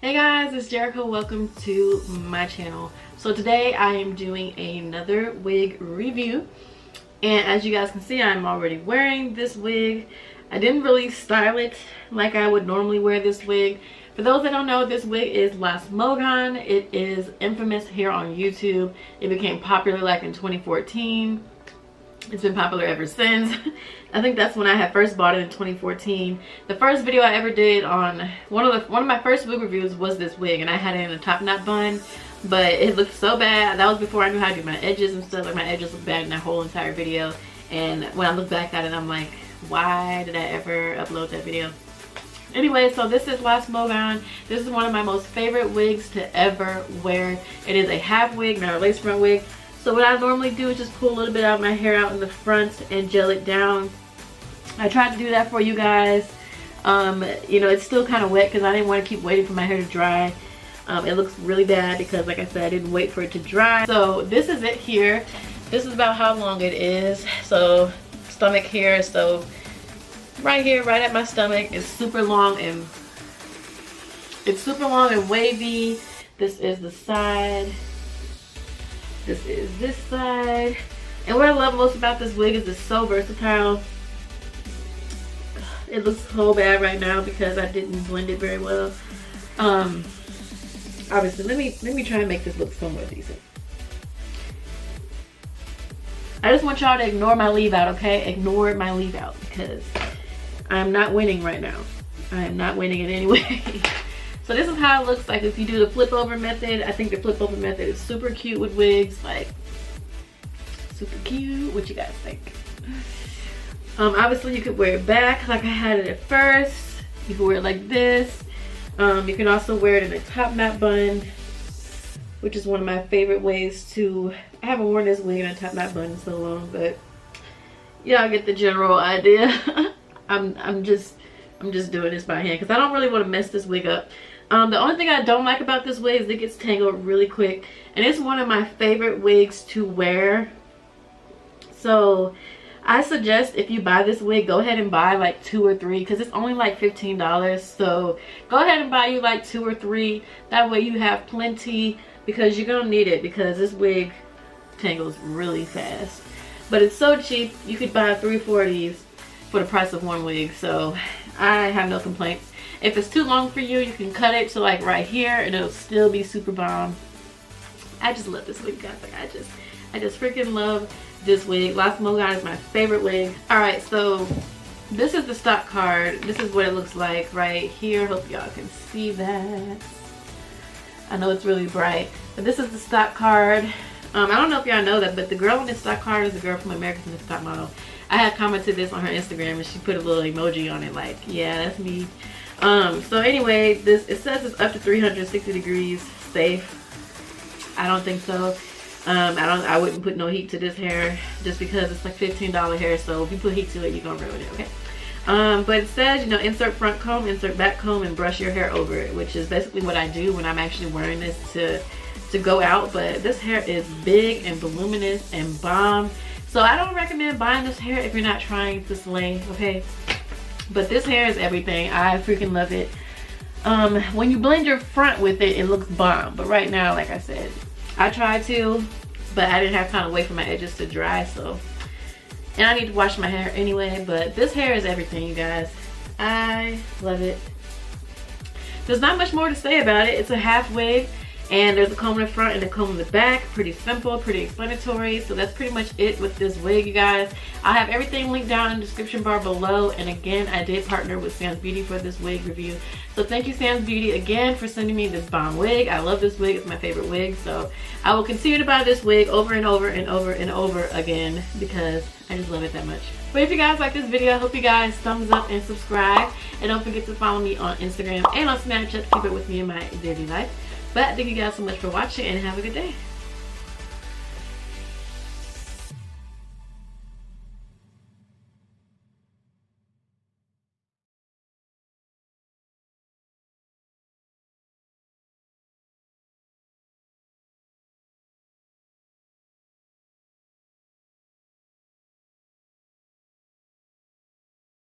Hey guys, it's Jerika. Welcome to my channel. So today I am doing another wig review, and as you guys can see, I'm already wearing this wig. I didn't really style it like I would normally wear this wig. For those that don't know, this wig is Mogan. It is infamous here on YouTube. It became popular like in 2014. It's been popular ever since. I think that's when I had first bought it in 2014. The first video I ever did on one of my first wig reviews was this wig, and I had it in a top knot bun, but it looked so bad. That was before I knew how to do my edges and stuff. Like, my edges looked bad in that whole entire video, and when I look back at it, I'm like, why did I ever upload that video? Anyway, so this is Mogan. This is one of my most favorite wigs to ever wear. It is a half wig, not a lace front wig. So what I normally do is just pull a little bit of my hair out in the front and gel it down. I tried to do that for you guys. You know, it's still kind of wet because I didn't want to keep waiting for my hair to dry. It looks really bad because, like I said, I didn't wait for it to dry. So this is it here. This is about how long it is. So stomach here, so right here, right at my stomach, is super long and wavy. This is the side. This is this side. And what I love most about this wig is it's so versatile. It looks so bad right now because I didn't blend it very well. Obviously, let me try and make this look somewhat decent. I just want y'all to ignore my leave out, okay? Ignore my leave out because I'm not winning right now. I am not winning it anyway. So this is how it looks like if you do the flip over method. I think the flip over method is super cute with wigs, like super cute. What you guys think? Obviously you could wear it back like I had it at first. You can wear it like this. You can also wear it in a top knot bun, which is one of my favorite ways to. I haven't worn this wig in a top knot bun in so long, but y'all get the general idea. I'm just doing this by hand because I don't really want to mess this wig up. The only thing I don't like about this wig is it gets tangled really quick, and it's one of my favorite wigs to wear. So I suggest if you buy this wig, go ahead and buy like 2 or 3 because it's only like $15. So go ahead and buy you like 2 or 3. That way you have plenty because you're gonna need it because this wig tangles really fast. But it's so cheap, you could buy 3 or 4 of these for the price of one wig. So I have no complaints. If it's too long for you, you can cut it to like right here and it'll still be super bomb. I just love this wig, guys. Like I just freaking love this wig. Mogan is my favorite wig. Alright, so this is the stock card. This is what it looks like right here. Hope y'all can see that. I know it's really bright, but this is the stock card. I don't know if y'all know that, but the girl in the stock card is the girl from America's Next Top Model. I had commented this on her Instagram and she put a little emoji on it like, yeah, that's me. So anyway, it says it's up to 360 degrees safe. I don't think so. I wouldn't put no heat to this hair just because it's like $15 hair, so if you put heat to it, you're gonna ruin it, okay? But it says, you know, insert front comb, insert back comb, and brush your hair over it, which is basically what I do when I'm actually wearing this to go out. But this hair is big and voluminous and bomb. So I don't recommend buying this hair if you're not trying to slay, okay? But this hair is everything. I freaking love it. When you blend your front with it, it looks bomb. But right now, like I said, I tried to, but I didn't have time to wait for my edges to dry, so. And I need to wash my hair anyway, but this hair is everything, you guys. I love it. There's not much more to say about it. It's a half wig. And there's a comb in the front and a comb in the back. Pretty simple, pretty explanatory. So that's pretty much it with this wig, you guys. I have everything linked down in the description bar below. And again, I did partner with SAMSBEAUTY for this wig review. So thank you, SAMSBEAUTY, again for sending me this bomb wig. I love this wig. It's my favorite wig. So I will continue to buy this wig over and over and over and over again because I just love it that much. But if you guys like this video, I hope you guys thumbs up and subscribe. And don't forget to follow me on Instagram and on Snapchat to keep it with me in my daily life. But thank you guys so much for watching and have a good day.